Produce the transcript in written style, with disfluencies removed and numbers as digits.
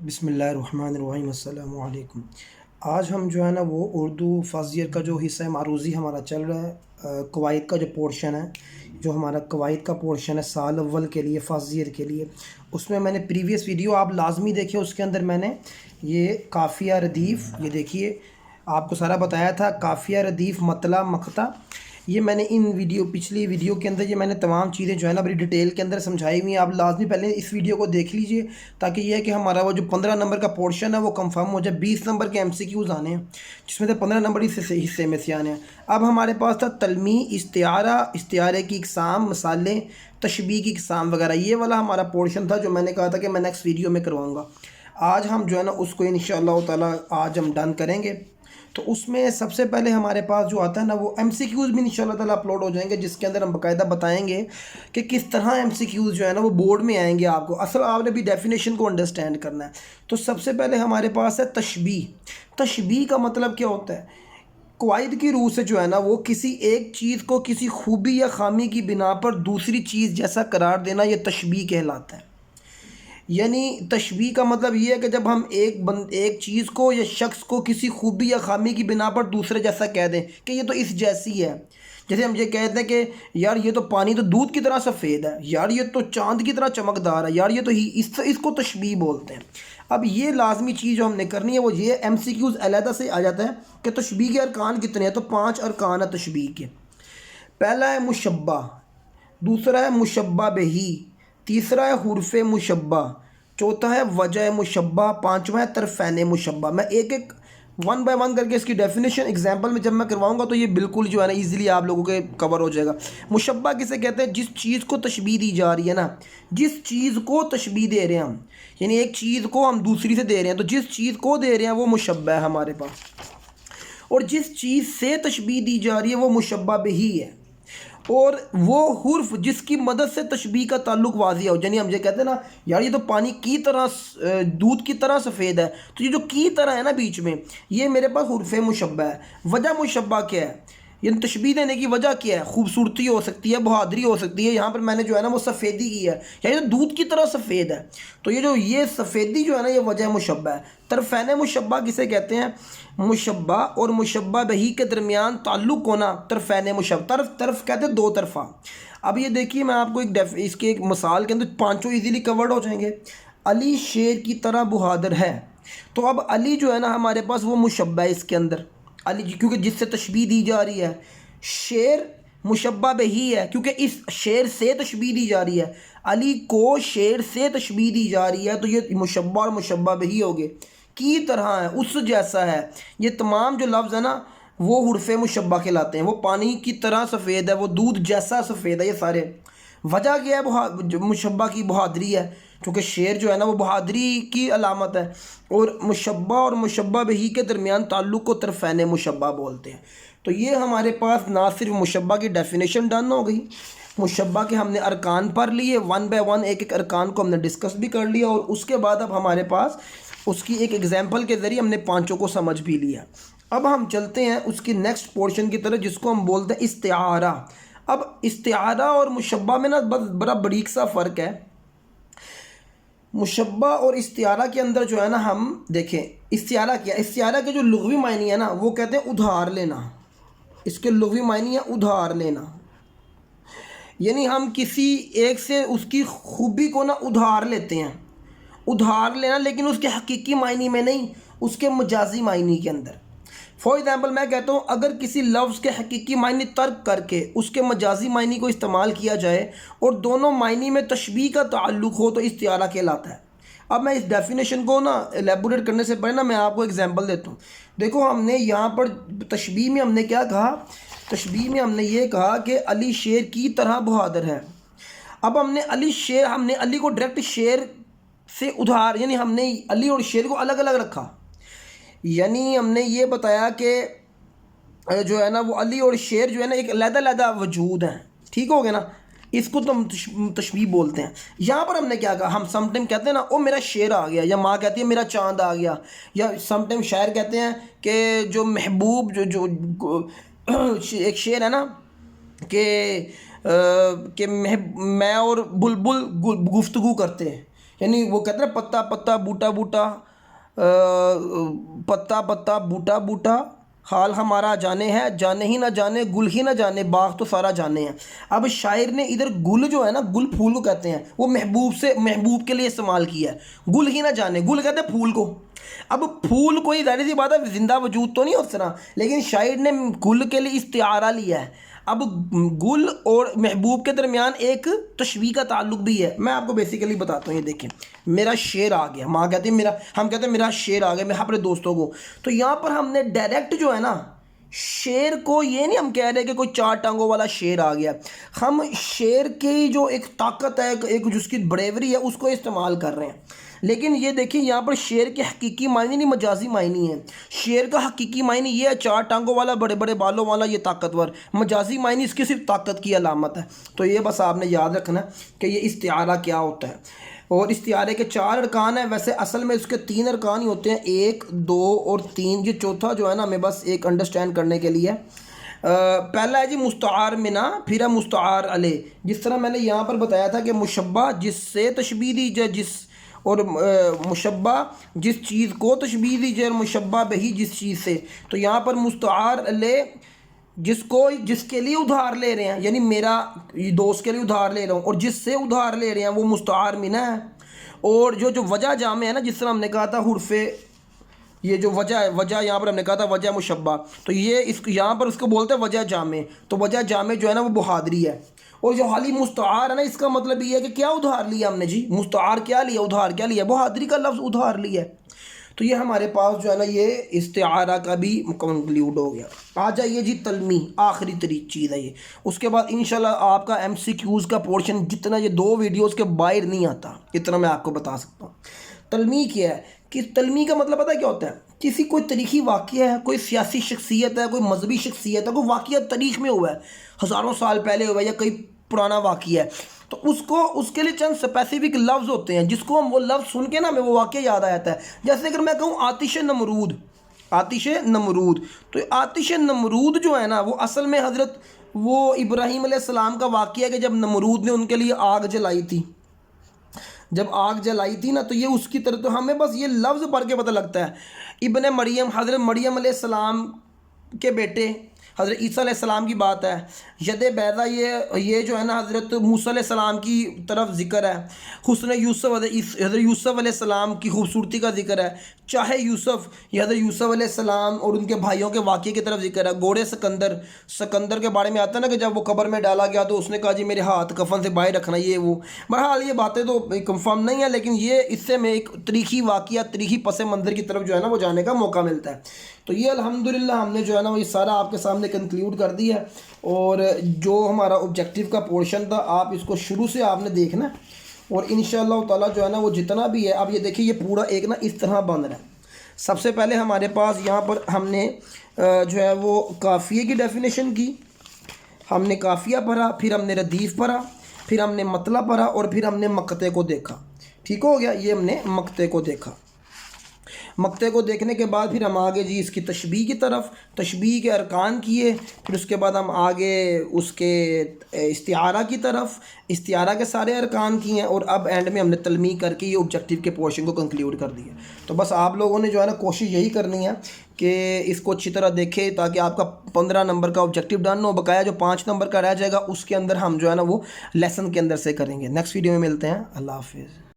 بسم اللہ الرحمن الرحیم السلام علیکم۔ آج ہم جو ہے نا وہ اردو فرسٹ ایئر کا جو حصہ معروضی ہمارا چل رہا ہے، قواعد کا جو پورشن ہے، جو ہمارا قواعد کا پورشن ہے سال اول کے لیے فرسٹ ایئر کے لیے، اس میں میں نے پریویس ویڈیو آپ لازمی دیکھیں، اس کے اندر میں نے یہ قافیہ ردیف، یہ دیکھیے آپ کو سارا بتایا تھا، قافیہ ردیف مطلع مقطع، یہ میں نے پچھلی ویڈیو کے اندر یہ میں نے تمام چیزیں جو ہے نا بڑی ڈیٹیل کے اندر سمجھائی ہوئی ہیں۔ آپ لازمی پہلے اس ویڈیو کو دیکھ لیجئے تاکہ یہ ہے کہ ہمارا وہ جو 15 نمبر کا پورشن ہے وہ کنفرم ہو جائے۔ 20 نمبر کے ایم سی کیوز آنے ہیں جس میں سے 15 نمبر حصے میں سے آنے ہیں۔ اب ہمارے پاس تھا تلمیح، استعارہ، استعارے کی اقسام، مثالیں، تشبیہ کی اقسام وغیرہ، یہ والا ہمارا پورشن تھا جو میں نے کہا تھا کہ میں نیکسٹ ویڈیو میں کرواؤں گا۔ آج ہم جو ہے نا اس کو انشاءاللہ تعالی آج ہم ڈن کریں گے۔ تو اس میں سب سے پہلے ہمارے پاس جو آتا ہے نا وہ ایم سی کیوز بھی انشاءاللہ تعالی اپلوڈ ہو جائیں گے، جس کے اندر ہم باقاعدہ بتائیں گے کہ کس طرح ایم سی کیوز جو ہے نا وہ بورڈ میں آئیں گے۔ آپ نے بھی ڈیفینیشن کو انڈرسٹینڈ کرنا ہے۔ تو سب سے پہلے ہمارے پاس ہے تشبیہ۔ تشبیہ کا مطلب کیا ہوتا ہے؟ قواعد کی روح سے جو ہے نا وہ کسی ایک چیز کو کسی خوبی یا خامی کی بنا پر دوسری چیز جیسا قرار دینا، یہ تشبیہ کہلاتا ہے۔ یعنی تشبیہ کا مطلب یہ ہے کہ جب ہم ایک چیز کو یا شخص کو کسی خوبی یا خامی کی بنا پر دوسرے جیسا کہہ دیں کہ یہ تو اس جیسی ہے۔ جیسے ہم یہ کہتے ہیں کہ یار یہ تو پانی تو دودھ کی طرح سفید ہے، یار یہ تو چاند کی طرح چمکدار ہے، یار یہ تو اس کو تشبیہ بولتے ہیں۔ اب یہ لازمی چیز جو ہم نے کرنی ہے وہ یہ ایم سی کیوز علیحدہ سے آ جاتا ہے کہ تشبیہ کے ارکان کتنے ہیں۔ تو 5 ارکان ہیں تشبیہ کے۔ پہلا ہے مشبہ، دوسرا ہے مشبہ بہی، تیسرا ہے حرف مشبہ، چوتھا ہے وجہ مشبہ، پانچواں ہے طرفین مشبہ۔ میں ایک ایک 1 بائی 1 کر کے اس کی ڈیفینیشن ایگزامپل میں جب میں کرواؤں گا تو یہ بالکل جو ہے نا ایزیلی آپ لوگوں کے کور ہو جائے گا۔ مشبہ کسے کہتے ہیں؟ جس چیز کو تشبیہ دی جا رہی ہے نا، جس چیز کو تشبیہ دے رہے ہیں ہم، یعنی ایک چیز کو ہم دوسری سے دے رہے ہیں، تو جس چیز کو دے رہے ہیں وہ مشبہ ہے ہمارے پاس، اور جس چیز سے تشبیہ دی جا رہی ہے وہ مشبہ بہی ہے، اور وہ حرف جس کی مدد سے تشبیہ کا تعلق واضح ہو۔ یعنی ہم یہ کہتے ہیں نا یار یہ تو پانی کی طرح دودھ کی طرح سفید ہے، تو یہ جو کی طرح ہے نا بیچ میں، یہ میرے پاس حرف مشبہ ہے۔ وجہ مشبہ کیا ہے؟ یعنی تشبیہ دینے کی وجہ کیا ہے؟ خوبصورتی ہو سکتی ہے، بہادری ہو سکتی ہے، یہاں پر میں نے جو ہے نا وہ سفیدی کی ہے، یعنی تو دودھ کی طرح سفید ہے، تو یہ سفیدی جو ہے نا یہ وجہ مشبہ ہے۔ طرفین مشبہ کسے کہتے ہیں؟ مشبہ اور مشبہ بہی کے درمیان تعلق ہونا طرفین مشبہ، طرف کہتے ہیں دو طرفہ۔ اب یہ دیکھیے میں آپ کو اس کے ایک مثال کے اندر پانچوں ایزیلی کورڈ ہو جائیں گے۔ علی شیر کی طرح بہادر ہے، تو اب علی جو ہے نا ہمارے پاس وہ مشبہ ہے اس کے اندر، علی کیونکہ جس سے تشبیہ دی جا رہی ہے۔ شیر مشبہ بہی ہے کیونکہ اس شیر سے تشبیہ دی جا رہی ہے، علی کو شیر سے تشبیہ دی جا رہی ہے، تو یہ مشبہ اور مشبہ بہی ہو گئے۔ کی طرح ہے، اس جیسا ہے، یہ تمام جو لفظ ہے نا وہ حرف مشبہ کہلاتے ہیں۔ وہ پانی کی طرح سفید ہے، وہ دودھ جیسا سفید ہے، یہ سارے۔ وجہ کیا ہے؟ مشبہ کی بہادری ہے، کیونکہ شیر جو ہے نا وہ بہادری کی علامت ہے، اور مشبہ اور مشبہ بہی کے درمیان تعلق کو طرفین مشبہ بولتے ہیں۔ تو یہ ہمارے پاس نہ صرف مشبہ کی ڈیفینیشن ڈن ہو گئی، مشبہ کے ہم نے ارکان پڑھ لیے، 1 بائی 1 ایک ایک ارکان کو ہم نے ڈسکس بھی کر لیا، اور اس کے بعد اب ہمارے پاس اس کی ایک ایگزامپل کے ذریعے ہم نے پانچوں کو سمجھ بھی لیا۔ اب ہم چلتے ہیں اس کی نیکسٹ پورشن کی طرف جس کو ہم بولتے ہیں استعارہ۔ اب استعارہ اور مشبہ میں نا بڑا باریک سا فرق ہے۔ مشبہ اور استعارہ کے اندر جو ہے نا ہم دیکھیں استعارہ کیا، استعارہ کے جو لغوی معنی ہے نا وہ کہتے ہیں ادھار لینا، اس کے لغوی معنی ہے ادھار لینا، یعنی ہم کسی ایک سے اس کی خوبی کو نا ادھار لیتے ہیں، ادھار لینا، لیکن اس کے حقیقی معنی میں نہیں، اس کے مجازی معنی کے اندر۔ فار ایگزامپل میں کہتا ہوں اگر کسی لفظ کے حقیقی معنی ترک کر کے اس کے مجازی معنی کو استعمال کیا جائے اور دونوں معنی میں تشبیہ کا تعلق ہو تو استعارہ کہلاتا ہے۔ اب میں اس ڈیفینیشن کو نا ایلیبوریٹ کرنے سے پہلے نا میں آپ کو ایگزامپل دیتا ہوں۔ دیکھو ہم نے یہاں پر تشبیہ میں ہم نے کیا کہا؟ تشبیہ میں ہم نے یہ کہا کہ علی شیر کی طرح بہادر ہے۔ اب ہم نے علی کو ڈائریکٹ شیر سے ادھار، یعنی ہم نے علی اور شیر کو الگ الگ رکھا، یعنی ہم نے یہ بتایا کہ جو ہے نا وہ علی اور شیر جو ہے نا ایک علیحدہ علیحدہ وجود ہیں، ٹھیک ہو گیا نا، اس کو تو ہم تشبیہ بولتے ہیں۔ یہاں پر ہم نے کیا کہا؟ ہم سم ٹائم کہتے ہیں نا او میرا شیر آ گیا، یا ماں کہتی ہے میرا چاند آ گیا، یا سم ٹائم شاعر کہتے ہیں کہ جو محبوب جو ایک شعر ہے نا کہ میں اور بلبل گفتگو کرتے ہیں، یعنی وہ کہتے ہیں پتا پتا بوٹا بوٹا، پتا پتا بوٹا بوٹا، حال ہمارا جانے ہے، جانے ہی نہ جانے گل ہی نہ جانے باغ تو سارا جانے ہیں۔ اب شاعر نے ادھر گل جو ہے نا، گل پھول کو کہتے ہیں، وہ محبوب کے لیے استعمال کیا ہے۔ گل ہی نہ جانے، گل کہتے ہیں پھول کو۔ اب پھول کوئی ظاہر سی بات ہے زندہ وجود تو نہیں اس طرح، لیکن شاعر نے گل کے لیے استعارہ لیا ہے۔ اب گل اور محبوب کے درمیان ایک تشبیہ کا تعلق بھی ہے، میں آپ کو بیسیکلی بتاتا ہوں۔ یہ دیکھیں، میرا شعر آ گیا، ماں کہتی ہے ہم کہتے ہیں میرا شعر آ گیا، میں اپنے دوستوں کو، تو یہاں پر ہم نے ڈائریکٹ جو ہے نا شعر کو، یہ نہیں ہم کہہ رہے کہ کوئی 4 ٹانگوں والا شعر آ گیا، ہم شعر کی جو ایک طاقت ہے، ایک جس کی بریوری ہے، اس کو استعمال کر رہے ہیں۔ لیکن یہ دیکھیں یہاں پر شعر کے حقیقی معنی نہیں، مجازی معنی ہے۔ شعر کا حقیقی معنی یہ ہے 4 ٹانگوں والا، بڑے بڑے بالوں والا، یہ طاقتور۔ مجازی معنی اس کی صرف طاقت کی علامت ہے۔ تو یہ بس آپ نے یاد رکھنا کہ یہ استعارہ کیا ہوتا ہے۔ اور استعارے کے 4 ارکان ہیں، ویسے اصل میں اس کے 3 ارکان ہی ہوتے ہیں، 1 2 اور 3۔ یہ چوتھا جو ہے نا ہمیں بس ایک انڈرسٹینڈ کرنے کے لیے پہلا ہے جی مستعار منہ، پھر ہے مستعار علیہ۔ جس طرح میں نے یہاں پر بتایا تھا کہ مشبہ جس سے تشبیہ دی جائے، اور مشبہ جس چیز کو تشبیہ دی جائے، اور مشبہ بہی جس چیز سے۔ تو یہاں پر مستعار علیہ جس کے لیے ادھار لے رہے ہیں، یعنی میرا دوست کے لیے ادھار لے رہا ہوں، اور جس سے ادھار لے رہے ہیں وہ مستعار منہ ہے۔ اور جو وجہ جامع ہے نا، جس طرح ہم نے کہا تھا حرف، یہ جو وجہ ہے، وجہ یہاں پر ہم نے کہا تھا وجہ مشبہ، تو یہ یہاں پر اس کو بولتے ہیں وجہ جامع۔ تو وجہ جامع جو ہے نا وہ بہادری ہے۔ اور جو حالی مستعار ہے نا، اس کا مطلب یہ ہے کہ کیا ادھار لیا ہم نے جی، مستعار کیا لیا، ادھار کیا لیا، بہادری کا لفظ ادھار لیا ہے۔ تو یہ ہمارے پاس جو ہے نا یہ استعارہ کا بھی کنکلیوڈ ہو گیا۔ آ جائیے جی تلمی، آخری چیز ہے یہ۔ اس کے بعد انشاءاللہ آپ کا MCQs کا پورشن جتنا یہ 2 ویڈیوز کے باہر نہیں آتا، اتنا میں آپ کو بتا سکتا ہوں۔ تلمی کیا ہے کہ تلمی کا مطلب پتہ کیا ہوتا ہے؟ کسی کوئی تاریخی واقعہ ہے، کوئی سیاسی شخصیت ہے، کوئی مذہبی شخصیت ہے، کوئی واقعہ تاریخ میں ہوا ہے، ہزاروں سال پہلے ہوا ہے، یا کوئی پرانا واقعہ ہے، تو اس کے لیے چند اسپیسیفک لفظ ہوتے ہیں، جس کو ہم وہ لفظ سن کے نا ہمیں وہ واقعہ یاد آ جاتا ہے۔ جیسے اگر میں کہوں آتش نمرود، آتش نمرود، تو آتش نمرود جو ہے نا وہ اصل میں حضرت وہ ابراہیم علیہ السلام کا واقعہ ہے کہ جب نمرود نے ان کے لیے آگ جلائی تھی، جب آگ جلائی تھی نا، تو یہ اس کی طرح، تو ہمیں بس یہ لفظ پڑھ کے پتہ لگتا ہے۔ ابن مریم، حضرت مریم علیہ السلام کے بیٹے حضرت عیسیٰ علیہ السلام کی بات ہے۔ ید بیضا، یہ جو ہے نا حضرت موسیٰ علیہ السلام کی طرف ذکر ہے۔ حسن یوسف، حضرت یوسف علیہ السلام کی خوبصورتی کا ذکر ہے۔ چاہے یوسف، یہ حضرت یوسف علیہ السلام اور ان کے بھائیوں کے واقعے کی طرف ذکر ہے۔ گھوڑے سکندر کے بارے میں آتا ہے نا کہ جب وہ قبر میں ڈالا گیا تو اس نے کہا جی میرے ہاتھ کفن سے باہر رکھنا، یہ وہ۔ بہرحال یہ باتیں تو کنفرم نہیں ہیں، لیکن یہ اس سے میں ایک تاریخی واقعہ، تاریخی پس منظر کی طرف جو ہے نا وہ جانے کا موقع ملتا ہے۔ تو یہ الحمدللہ ہم نے جو ہے نا وہ یہ سارا آپ کے سامنے کنکلیوڈ کر دیا ہے۔ اور جو ہمارا آبجیکٹیو کا پورشن تھا، آپ اس کو شروع سے آپ نے دیکھنا ہے، اور انشاءاللہ تعالیٰ جو ہے نا وہ جتنا بھی ہے، اب یہ دیکھیں یہ پورا ایک نا اس طرح بن رہا ہے۔ سب سے پہلے ہمارے پاس یہاں پر ہم نے جو ہے وہ قافیے کی ڈیفینیشن کی، ہم نے قافیہ پڑھا، پھر ہم نے ردیف پڑھا، پھر ہم نے مطلب پڑھا، اور پھر ہم نے مقطع کو دیکھا۔ ٹھیک ہو گیا، یہ ہم نے مقطع کو دیکھا۔ مقطع کو دیکھنے کے بعد پھر ہم آگے جی اس کی تشبیہ کی طرف، تشبیہ کے ارکان کیے، پھر اس کے بعد ہم آگے اس کے استعارہ کی طرف، استعارہ کے سارے ارکان کیے ہیں، اور اب اینڈ میں ہم نے تلمیح کر کے یہ آبجیکٹیو کے پورشن کو کنکلیوڈ کر دیا۔ تو بس آپ لوگوں نے جو ہے نا کوشش یہی کرنی ہے کہ اس کو اچھی طرح دیکھیں، تاکہ آپ کا 15 نمبر کا آبجیکٹیو ڈن ہو۔ بقایا جو 5 نمبر کا رہ جائے گا اس کے اندر ہم جو ہے نا وہ لیسن کے اندر سے کریں گے۔ نیکسٹ ویڈیو میں ملتے ہیں، اللہ حافظ۔